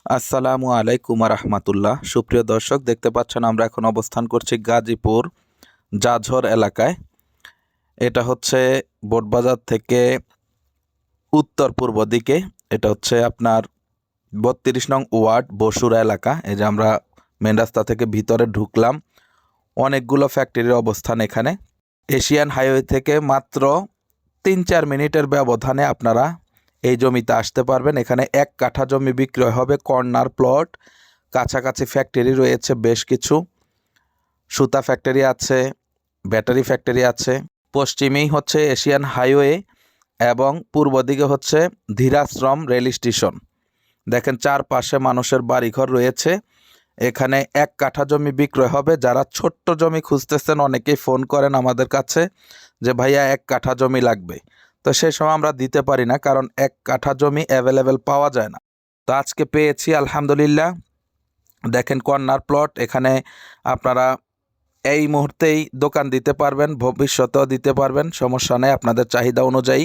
আসসালামু আলাইকুম রহমতুল্লাহ। সুপ্রিয় দর্শক, দেখতে পাচ্ছেন আমরা এখন অবস্থান করছি গাজীপুর জাঝর এলাকায়। এটা হচ্ছে বোটবাজার থেকে উত্তর পূর্ব দিকে। এটা হচ্ছে আপনার 32 নং ওয়ার্ড বসুরা এলাকা। এই যে আমরা মেন রাস্তা থেকে ভিতরে ঢুকলাম। অনেকগুলো ফ্যাক্টরির অবস্থান এখানে। এশিয়ান হাইওয়ে থেকে মাত্র 3-4 মিনিটের ব্যবধানে আপনারা এই জমিতে আসতে পারবেন। এখানে 1 কাঠা জমি বিক্রয় হবে, কর্নার প্লট। কাছাকাছি ফ্যাক্টরি রয়েছে বেশ কিছু। সুতা ফ্যাক্টরি আছে, ব্যাটারি ফ্যাক্টরি আছে। পশ্চিমেই হচ্ছে এশিয়ান হাইওয়ে এবং পূর্ব দিকে হচ্ছে ধীরাশ্রম রেল স্টেশন। দেখেন চারপাশে মানুষের বাড়িঘর রয়েছে। এখানে 1 কাঠা জমি বিক্রয় হবে। যারা ছোট্ট জমি খুঁজতেছেন, অনেকেই ফোন করেন আমাদের কাছে যে ভাইয়া 1 কাঠা জমি লাগবে। তো সেই সময় আমরা দিতে পারি না, কারণ 1 কাঠা জমি অ্যাভেলেবেল পাওয়া যায় না। তো আজকে পেয়েছি আলহামদুলিল্লাহ। দেখেন কর্নার প্লট। এখানে আপনারা এই মুহূর্তেই দোকান দিতে পারবেন, ভবিষ্যতেও দিতে পারবেন, সমস্যা নেই। আপনাদের চাহিদা অনুযায়ী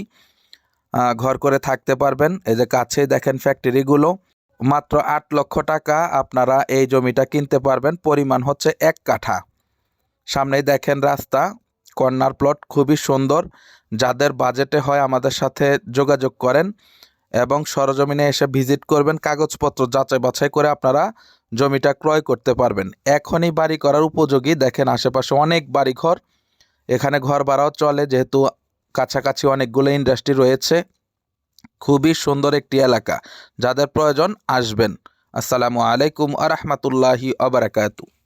ঘর করে থাকতে পারবেন। এই যে কাছেই দেখেন ফ্যাক্টরিগুলো। মাত্র 8 লক্ষ টাকা আপনারা এই জমিটা কিনতে পারবেন। পরিমাণ হচ্ছে 1 কাঠা। সামনেই দেখেন রাস্তা। কর্নার প্লট খুবই সুন্দর। যাদের বাজেটে হয় আমাদের সাথে যোগাযোগ করেন এবং সরজমিনে এসে ভিজিট করবেন। কাগজপত্র যাচাই বাছাই করে আপনারা জমিটা ক্রয় করতে পারবেন। এখনই বাড়ি করার উপযোগী। দেখেন আশেপাশে অনেক বাড়িঘর। এখানে ঘর ভাড়াও চলে, যেহেতু কাছাকাছি অনেকগুলো ইন্ডাস্ট্রি রয়েছে। খুবই সুন্দর একটি এলাকা। যাদের প্রয়োজন আসবেন। আসসালামু আলাইকুম আ রহমতুল্লাহি আ বারাকাতু।